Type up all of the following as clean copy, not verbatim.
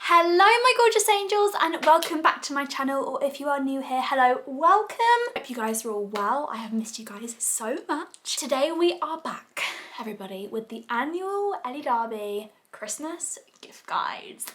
Hello my gorgeous angels and welcome back to my channel, or if you are new here, hello, welcome. Hope you guys are all well. I have missed you guys so much. Today we are back, everybody, with the annual Elle Darby Christmas gift guides.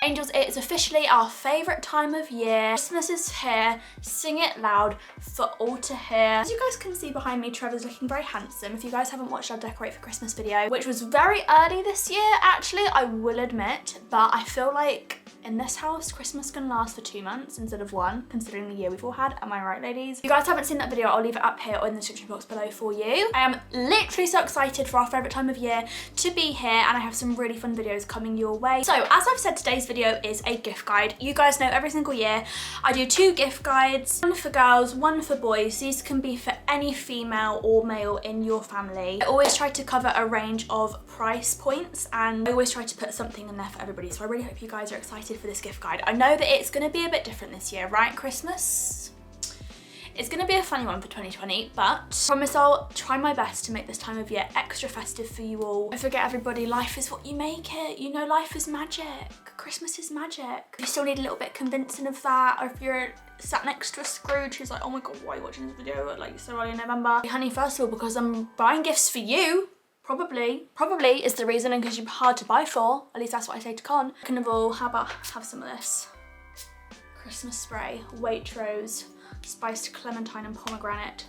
Angels, it is officially our favourite time of year. Christmas is here, sing it loud for all to hear. As you guys can see behind me, Trevor's looking very handsome. If you guys haven't watched our Decorate for Christmas video, which was very early this year, actually, I will admit, but I feel like in this house, Christmas can last for 2 months instead of 1, considering the year we've all had. Am I right, ladies? If you guys haven't seen that video, I'll leave it up here or in the description box below for you. I am literally so excited for our favourite time of year to be here, and I have some really fun videos coming your way. So, as I've said, today's video is a gift guide. You guys know every single year I do 2 gift guides, one for girls, one for boys. These can be for any female or male in your family. I always try to cover a range of price points, and I always try to put something in there for everybody. So I really hope you guys are excited for this gift guide. I know that it's going to be a bit different this year, right? Christmas? It's going to be a funny one for 2020, but I promise I'll try my best to make this time of year extra festive for you all. Don't forget, everybody, life is what you make it. You know, life is magic. Christmas is magic. You still need a little bit convincing of that, or if you're sat next to a Scrooge who's like, oh my god, why are you watching this video at like so early in November? Hey, honey, first of all, because I'm buying gifts for you. Probably is the reason, and because you're hard to buy for. At least that's what I say to Con. Second of all, how about have some of this Christmas spray, Waitrose, spiced clementine and pomegranate.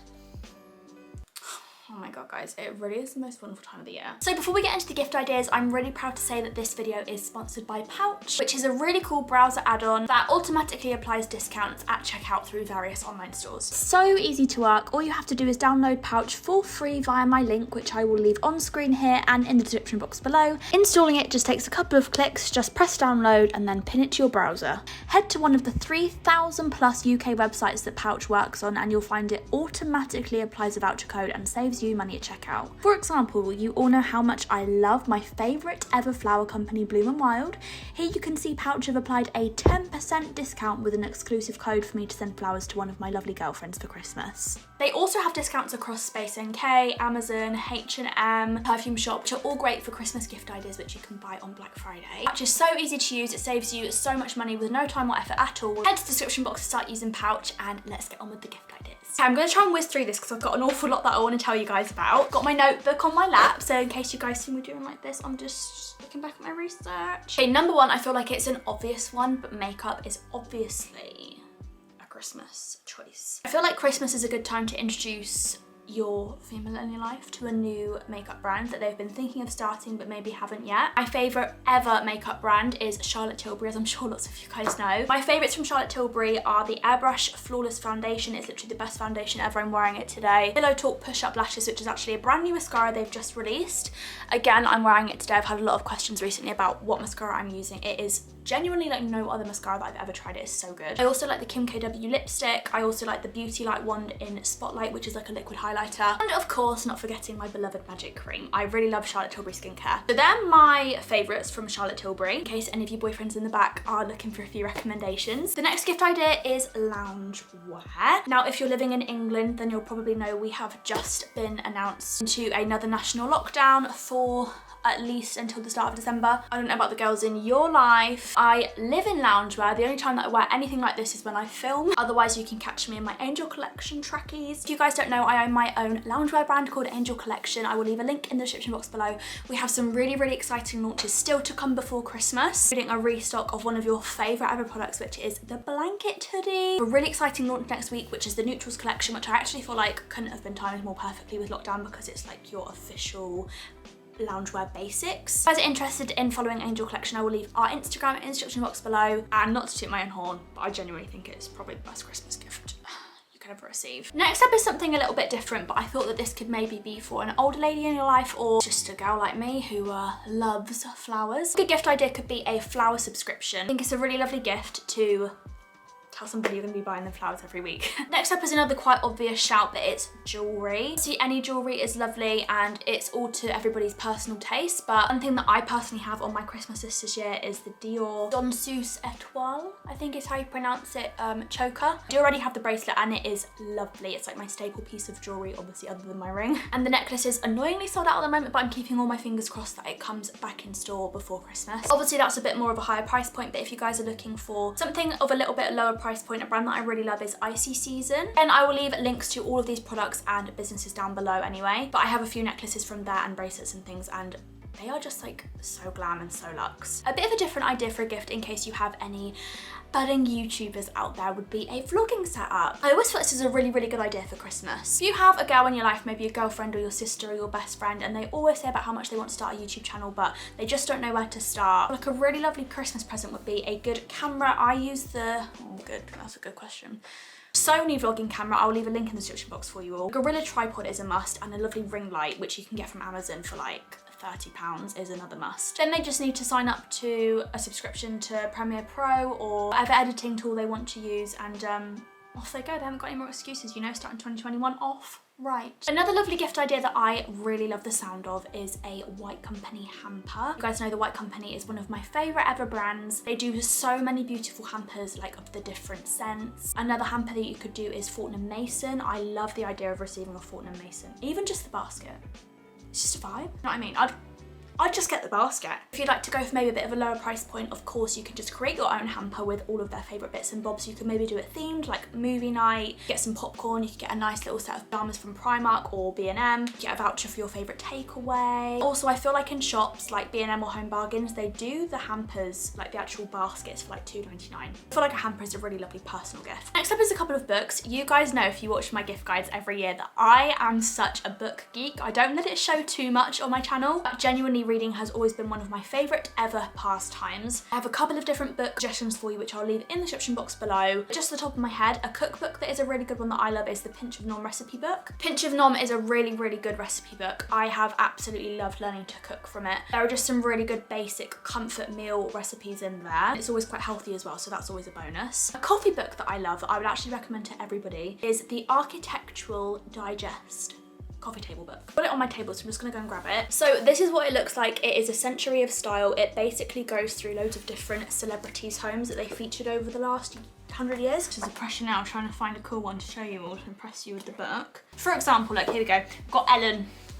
Oh my god, guys, it really is the most wonderful time of the year. So before we get into the gift ideas, I'm really proud to say that this video is sponsored by Pouch, which is a really cool browser add-on that automatically applies discounts at checkout through various online stores. So easy to work. All you have to do is download Pouch for free via my link, which I will leave on screen here and in the description box below. Installing it just takes a couple of clicks. Just press download and then pin it to your browser. Head to one of the 3,000 plus UK websites that Pouch works on, and you'll find it automatically applies a voucher code and saves you money at checkout. For example, you all know how much I love my favourite ever flower company, Bloom and Wild. Here you can see Pouch have applied a 10% discount with an exclusive code for me to send flowers to one of my lovely girlfriends for Christmas. They also have discounts across Space NK, Amazon, H&M, Perfume Shop, which are all great for Christmas gift ideas which you can buy on Black Friday. Pouch is so easy to use, it saves you so much money with no time or effort at all. Head to the description box to start using Pouch, and let's get on with the gift ideas. Okay, I'm going to try and whiz through this because I've got an awful lot that I want to tell you guys about. Got my notebook on my lap, so in case you guys see me doing like this, I'm just looking back at my research. Okay, number one, I feel like it's an obvious one, but makeup is obviously a Christmas choice. I feel like Christmas is a good time to introduce your female in your life to a new makeup brand that they've been thinking of starting but maybe haven't yet. My favourite ever makeup brand is Charlotte Tilbury, as I'm sure lots of you guys know. My favourites from Charlotte Tilbury are the Airbrush Flawless Foundation. It's literally the best foundation ever. I'm wearing it today. Pillow Talk Push Up Lashes, which is actually a brand new mascara they've just released. Again, I'm wearing it today. I've had a lot of questions recently about what mascara I'm using. It is genuinely like no other mascara that I've ever tried. It is so good. I also like the Kim KW lipstick. I also like the Beauty Light wand in Spotlight, which is like a liquid highlighter. And of course, not forgetting my beloved Magic Cream. I really love Charlotte Tilbury skincare. So they're my favourites from Charlotte Tilbury, in case any of you boyfriends in the back are looking for a few recommendations. The next gift idea is loungewear. Now, if you're living in England, then you'll probably know we have just been announced into another national lockdown for at least until the start of December. I don't know about the girls in your life. I live in loungewear. The only time that I wear anything like this is when I film. Otherwise, you can catch me in my Angel Collection trackies. If you guys don't know, I own my own loungewear brand called Angel Collection. I will leave a link in the description box below. We have some really, really exciting launches still to come before Christmas, including a restock of one of your favourite ever products, which is the blanket hoodie. A really exciting launch next week, which is the Neutrals collection, which I actually feel like couldn't have been timed more perfectly with lockdown, because it's like your official loungewear basics. If you guys are interested in following Angel Collection, I will leave our Instagram in the description box below. And not to toot my own horn, but I genuinely think it's probably the best Christmas gift you could ever receive. Next up is something a little bit different, but I thought that this could maybe be for an older lady in your life, or just a girl like me who loves flowers. A good gift idea could be a flower subscription. I think it's a really lovely gift to tell somebody you're gonna be buying them flowers every week. Next up is another quite obvious shout, but it's jewelry. See, any jewelry is lovely and it's all to everybody's personal taste, but one thing that I personally have on my Christmas list this year is the Dior Donsus Etoile, I think is how you pronounce it, choker. I do already have the bracelet and it is lovely. It's like my staple piece of jewelry, obviously other than my ring. And the necklace is annoyingly sold out at the moment, but I'm keeping all my fingers crossed that it comes back in store before Christmas. Obviously that's a bit more of a higher price point, but if you guys are looking for something of a little bit lower price point, a brand that I really love is Icy Season. And I will leave links to all of these products and businesses down below anyway, but I have a few necklaces from there and bracelets and things, and they are just like so glam and so luxe. A bit of a different idea for a gift in case you have any budding YouTubers out there would be a vlogging setup. I always thought this is a really, really good idea for Christmas. If you have a girl in your life, maybe a girlfriend or your sister or your best friend, and they always say about how much they want to start a YouTube channel, but they just don't know where to start, like a really lovely Christmas present would be a good camera. I use the, that's a good question. Sony vlogging camera. I'll leave a link in the description box for you all. Gorilla tripod is a must, and a lovely ring light, which you can get from Amazon for like £30 is another must. Then they just need to sign up to a subscription to Premiere Pro or whatever editing tool they want to use, and off they go. They haven't got any more excuses, you know, starting 2021 off. Right. Another lovely gift idea that I really love the sound of is a White Company hamper. You guys know the White Company is one of my favorite ever brands. They do so many beautiful hampers, like of the different scents. Another hamper that you could do is Fortnum Mason. I love the idea of receiving a Fortnum Mason, even just the basket. It's just a vibe. You know what I mean? I'd just get the basket. If you'd like to go for maybe a bit of a lower price point, of course, you can just create your own hamper with all of their favorite bits and bobs. You can maybe do it themed, like movie night, get some popcorn, you could get a nice little set of pajamas from Primark or B&M, get a voucher for your favorite takeaway. Also, I feel like in shops like B&M or Home Bargains, they do the hampers, like the actual baskets, for like £2.99. I feel like a hamper is a really lovely personal gift. Next up is a couple of books. You guys know, if you watch my gift guides every year, that I am such a book geek. I don't let it show too much on my channel, but genuinely reading has always been one of my favorite ever pastimes. I have a couple of different book suggestions for you, which I'll leave in the description box below. Just the top of my head, a cookbook that is a really good one that I love is the Pinch of Nom recipe book. Pinch of Nom is a really, really good recipe book. I have absolutely loved learning to cook from it. There are just some really good basic comfort meal recipes in there. It's always quite healthy as well, so that's always a bonus. A coffee book that I love, that I would actually recommend to everybody, is the Architectural Digest coffee table book. Got it on my table, so I'm just gonna go and grab it. So this is what it looks like. It is a century of style. It basically goes through loads of different celebrities' homes that they featured over the last 100 years. There's a pressure now trying to find a cool one to show you all, to impress you with the book. For example, like here we go, we've got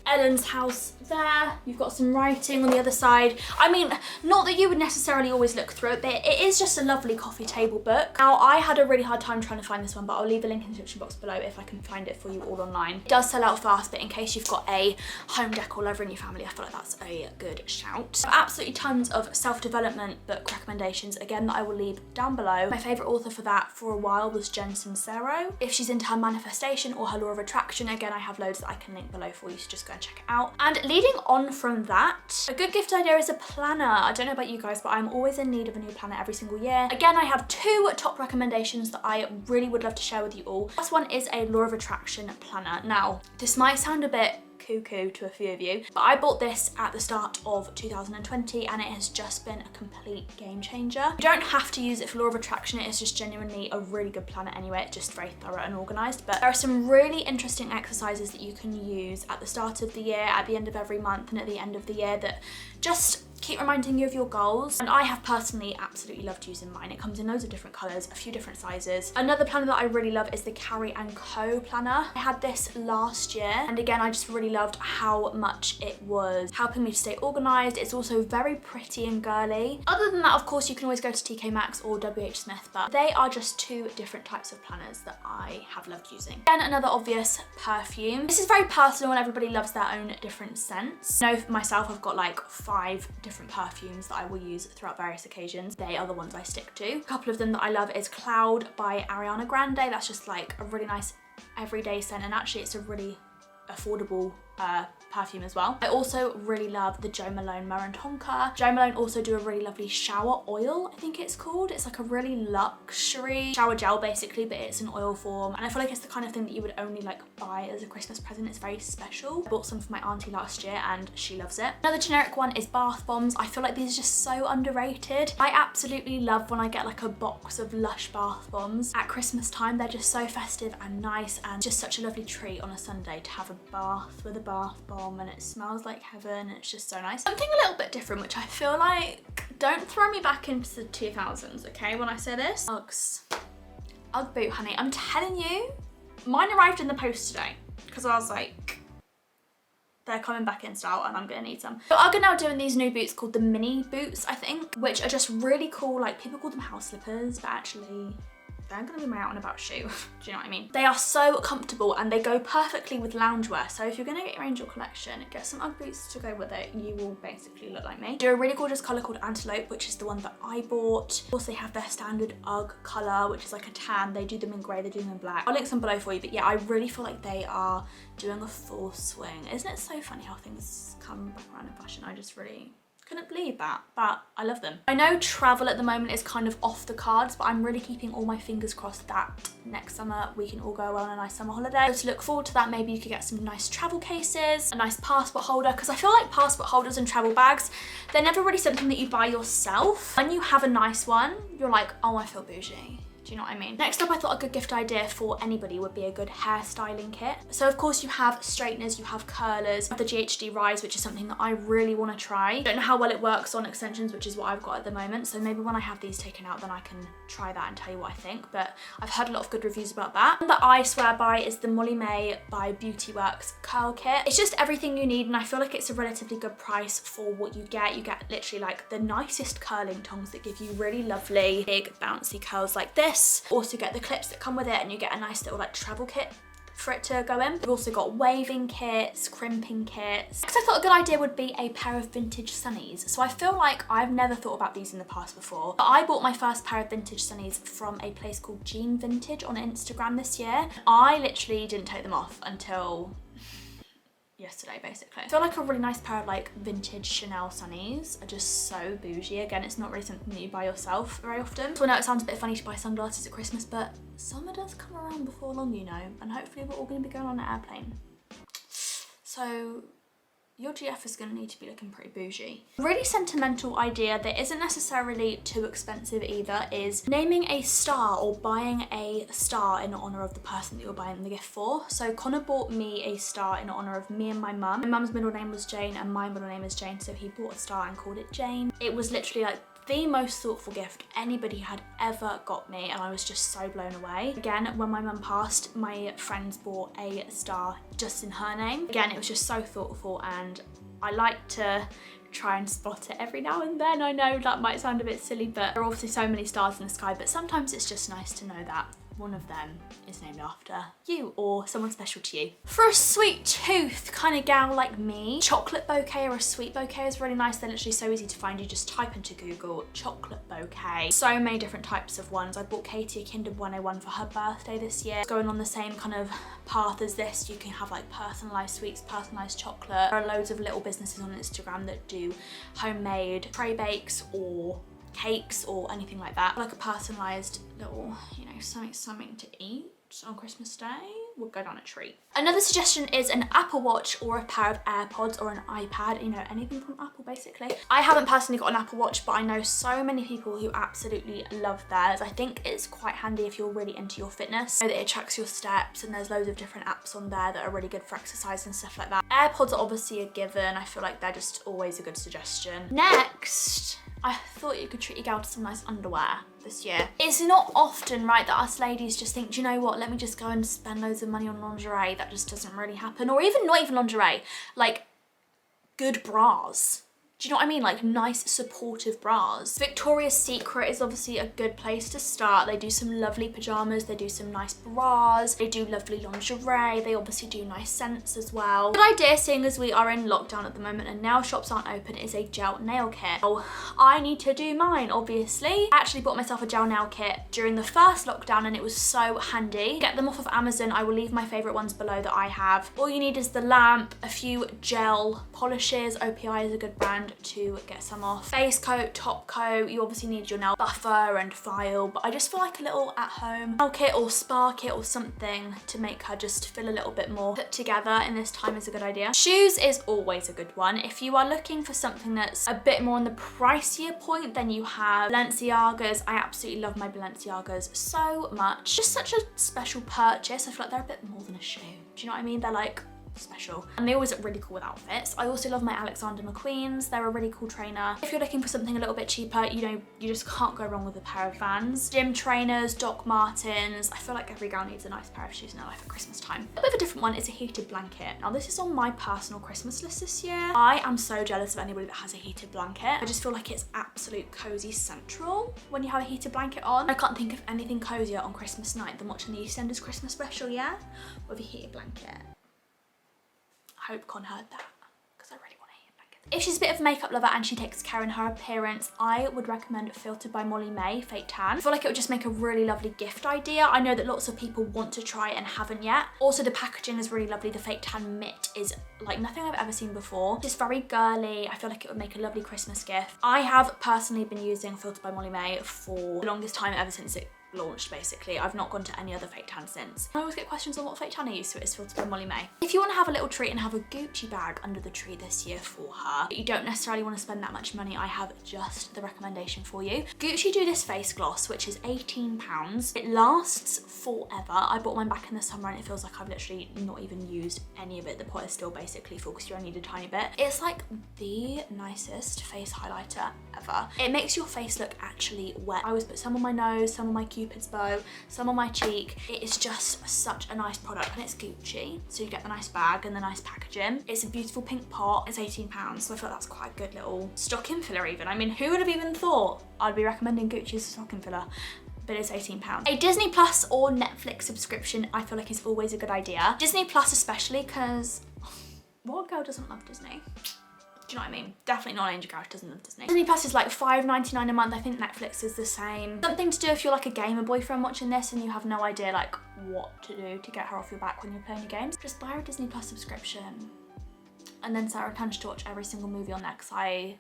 Ellen's house there. You've got some writing on the other side. I mean, not that you would necessarily always look through it, but it is just a lovely coffee table book. Now, I had a really hard time trying to find this one, but I'll leave a link in the description box below if I can find it for you all online. It does sell out fast, but in case you've got a home decor lover in your family, I feel like that's a good shout. Absolutely tons of self-development book recommendations, again, that I will leave down below. My favorite author for that for a while was Jen Sincero. If she's into her manifestation or her law of attraction, again, I have loads that I can link below for you, so just go and check it out. And leading on from that, a good gift idea is a planner. I don't know about you guys, but I'm always in need of a new planner every single year. Again, I have two top recommendations that I really would love to share with you all. First one is a law of attraction planner. Now, this might sound a bit cuckoo to a few of you, but I bought this at the start of 2020 and it has just been a complete game changer. You don't have to use it for law of attraction, it is just genuinely a really good planner anyway. It's just very thorough and organized, but there are some really interesting exercises that you can use at the start of the year, at the end of every month, and at the end of the year that just keep reminding you of your goals. And I have personally absolutely loved using mine. It comes in loads of different colors, a few different sizes. Another planner that I really love is the Carrie & Co planner. I had this last year, and again, I just really loved how much it was helping me to stay organized. It's also very pretty and girly. Other than that, of course, you can always go to TK Maxx or WH Smith, but they are just two different types of planners that I have loved using. Then another obvious, perfume. This is very personal and everybody loves their own different scents. I know for myself, I've got like 5 different perfumes that I will use throughout various occasions. They are the ones I stick to. A couple of them that I love is Cloud by Ariana Grande. That's just like a really nice everyday scent, and actually it's a really affordable perfume as well. I also really love the Jo Malone Murren Tonka. Jo Malone also do a really lovely shower oil, I think it's called. It's like a really luxury shower gel basically, but it's in oil form. And I feel like it's the kind of thing that you would only like buy as a Christmas present. It's very special. I bought some for my auntie last year and she loves it. Another generic one is bath bombs. I feel like these are just so underrated. I absolutely love when I get like a box of Lush bath bombs. At Christmas time, they're just so festive and nice and just such a lovely treat on a Sunday to have a bath with a bath bomb, and it smells like heaven. It's just so nice. Something a little bit different, which I feel like, don't throw me back into the 2000s, okay, when I say this. Uggs. Ugg boot, honey. I'm telling you, mine arrived in the post today because I was like, they're coming back in style and I'm gonna need some. So Ugg are now doing these new boots called the mini boots, I think, which are just really cool. Like, people call them house slippers, but actually they're gonna be my out and about shoe. Do you know what I mean? They are so comfortable and they go perfectly with loungewear. So if you're gonna get your Angel collection, get some Ugg boots to go with it. You will basically look like me. Do a really gorgeous color called Antelope, which is the one that I bought. Also, they have their standard Ugg color, which is like a tan. They do them in gray, they do them in black. I'll link some below for you, but yeah, I really feel like they are doing a full swing. Isn't it so funny how things come back around in fashion? I just really couldn't believe that, but I love them. I know travel at the moment is kind of off the cards, but I'm really keeping all my fingers crossed that next summer we can all go on a nice summer holiday. So to look forward to that, maybe you could get some nice travel cases, a nice passport holder, because I feel like passport holders and travel bags, they're never really something that you buy yourself. When you have a nice one, you're like, oh, I feel bougie. Do you know what I mean? Next up, I thought a good gift idea for anybody would be a good hairstyling kit. So of course you have straighteners, you have curlers, the GHD Rise, which is something that I really want to try. Don't know how well it works on extensions, which is what I've got at the moment. So maybe when I have these taken out, then I can try that and tell you what I think. But I've heard a lot of good reviews about that. One that I swear by is the Molly Mae by Beauty Works curl kit. It's just everything you need, and I feel like it's a relatively good price for what you get. You get literally like the nicest curling tongs that give you really lovely, big, bouncy curls like this. Also get the clips that come with it, and you get a nice little like travel kit for it to go in. We've also got waving kits, crimping kits. Because I thought a good idea would be a pair of vintage sunnies. So I feel like I've never thought about these in the past before, but I bought my first pair of vintage sunnies from a place called Jean Vintage on Instagram this year. I literally didn't take them off until yesterday, basically. I feel like a really nice pair of like vintage Chanel sunnies are just so bougie. Again, it's not really something that you buy yourself very often. So I know it sounds a bit funny to buy sunglasses at Christmas, but summer does come around before long, you know, and hopefully we're all going to be going on an airplane. So your GF is going to need to be looking pretty bougie. A really sentimental idea that isn't necessarily too expensive either is naming a star or buying a star in honor of the person that you're buying the gift for. So Connor bought me a star in honor of me and my mum. My mum's middle name was Jane and my middle name is Jane, so he bought a star and called it Jane. It was literally like the most thoughtful gift anybody had ever got me, and I was just so blown away. Again, when my mum passed, my friends bought a star just in her name. Again, it was just so thoughtful, and I like to try and spot it every now and then. I know that might sound a bit silly, but there are obviously so many stars in the sky, but sometimes it's just nice to know that one of them is named after you or someone special to you. For a sweet tooth kind of gal like me, chocolate bouquet or a sweet bouquet is really nice. They're literally so easy to find. You just type into Google chocolate bouquet. So many different types of ones. I bought Katie a Kinder 101 for her birthday this year. Going on the same kind of path as this, you can have like personalized sweets, personalized chocolate. There are loads of little businesses on Instagram that do homemade tray bakes or cakes or anything like that. Like a personalized little, you know, something to eat on Christmas Day would go down a treat. Another suggestion is an Apple Watch or a pair of AirPods or an iPad, you know, anything from Apple basically. I haven't personally got an Apple Watch, but I know so many people who absolutely love theirs. I think it's quite handy if you're really into your fitness. I know that it tracks your steps, and there's loads of different apps on there that are really good for exercise and stuff like that. AirPods are obviously a given. I feel like they're just always a good suggestion. Next, I thought you could treat your gal to some nice underwear this year. It's not often, right, that us ladies just think, do you know what, let me just go and spend loads of money on lingerie. That just doesn't really happen. Or even not even lingerie, like good bras. do you know what I mean? Like nice supportive bras. Victoria's Secret is obviously a good place to start. They do some lovely pajamas, they do some nice bras, they do lovely lingerie, they obviously do nice scents as well. Good idea, seeing as we are in lockdown at the moment and nail shops aren't open, is a gel nail kit. Oh, I need to do mine, obviously. I actually bought myself a gel nail kit during the first lockdown and it was so handy. Get them off of Amazon. I will leave my favourite ones below that I have. All you need is the lamp, a few gel polishes. OPI is a good brand to get some off. Base coat, top coat, you obviously need your nail buffer and file, but I just feel like a little at-home nail kit or spa kit or something to make her just feel a little bit more put together in this time is a good idea. Shoes is always a good one. If you are looking for something that's a bit more on the pricier point, then you have Balenciagas. I absolutely love my Balenciagas so much. Just such a special purchase. I feel like they're a bit more than a shoe. Do you know what I mean? They're like special and they always look really cool with outfits. I also love my Alexander McQueen's. They're a really cool trainer. If you're looking for something a little bit cheaper, you know, you just can't go wrong with a pair of Vans. Gym trainers, Doc Martens. I feel like every girl needs a nice pair of shoes in their life at Christmas time. A bit of a different one is a heated blanket. Now this is on my personal Christmas list this year. I am so jealous of anybody that has a heated blanket. I just feel like it's absolute cozy central when you have a heated blanket on. I can't think of anything cozier on Christmas night than watching the EastEnders Christmas special, yeah? With a heated blanket. I hope Con heard that, because I really want to hear blanket. If she's a bit of a makeup lover and she takes care in her appearance, I would recommend Filtered by Mae Fake Tan. I feel like it would just make a really lovely gift idea. I know that lots of people want to try it and haven't yet. Also, the packaging is really lovely. The Fake Tan mitt is like nothing I've ever seen before. Just very girly. I feel like it would make a lovely Christmas gift. I have personally been using Filtered by Mae for the longest time, ever since it launched basically. I've not gone to any other fake tan since. I always get questions on what fake tan I use, so it's Filtered by Mae. If you want to have a little treat and have a Gucci bag under the tree this year for her, but you don't necessarily want to spend that much money, I have just the recommendation for you. Gucci do this face gloss, which is £18. It lasts forever. I bought mine back in the summer and it feels like I've literally not even used any of it. The pot is still basically full because you only need a tiny bit. It's like the nicest face highlighter ever. It makes your face look actually wet. I always put some on my nose, some on my Cupid's bow, some on my cheek. It is just such a nice product and it's Gucci, so you get the nice bag and the nice packaging. It's a beautiful pink pot. It's £18, so I feel like that's quite a good little stocking filler even. I mean, who would have even thought I'd be recommending Gucci as a stocking filler? But it's £18. A Disney Plus or Netflix subscription I feel like is always a good idea. Disney Plus especially, because what girl doesn't love Disney? Do you know what I mean? Definitely not an Angel girl who doesn't love Disney. Disney Plus is like $5.99 a month. I think Netflix is the same. Something to do if you're like a gamer boyfriend watching this and you have no idea like what to do to get her off your back when you're playing your games. Just buy her a Disney Plus subscription and then set her a challenge to watch every single movie on there, because I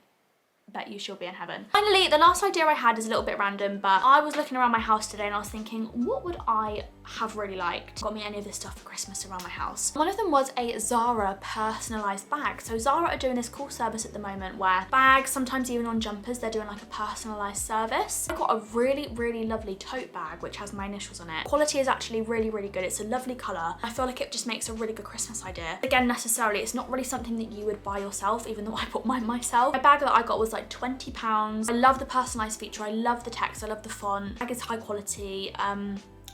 bet you she'll be in heaven. Finally, the last idea I had is a little bit random, but I was looking around my house today and I was thinking, what would I have really liked? Got me any of this stuff for Christmas around my house. One of them was a Zara Personalized Bag. So Zara are doing this cool service at the moment where bags, sometimes even on jumpers, they're doing like a personalized service. I got a really, really lovely tote bag which has my initials on it. Quality is actually really, really good. It's a lovely color. I feel like it just makes a really good Christmas idea. Again, necessarily, it's not really something that you would buy yourself, even though I bought mine myself. My bag that I got was like £20. I love the personalized feature. I love the text. I love the font. The bag is high quality.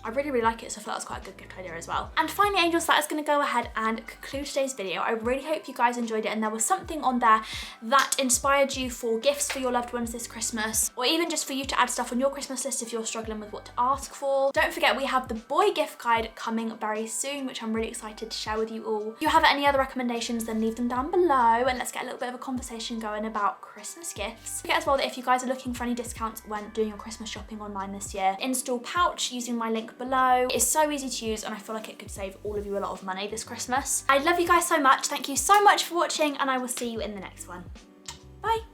I really, really like it, so I feel that's quite a good gift idea as well. And finally, angels, that is going to go ahead and conclude today's video. I really hope you guys enjoyed it and there was something on there that inspired you for gifts for your loved ones this Christmas, or even just for you to add stuff on your Christmas list if you're struggling with what to ask for. Don't forget, we have the boy gift guide coming very soon, which I'm really excited to share with you all. If you have any other recommendations, then leave them down below and let's get a little bit of a conversation going about Christmas gifts. Don't forget as well that if you guys are looking for any discounts when doing your Christmas shopping online this year, install Pouch using my link below. It's so easy to use and I feel like it could save all of you a lot of money this Christmas. I love you guys so much. Thank you so much for watching and I will see you in the next one. Bye.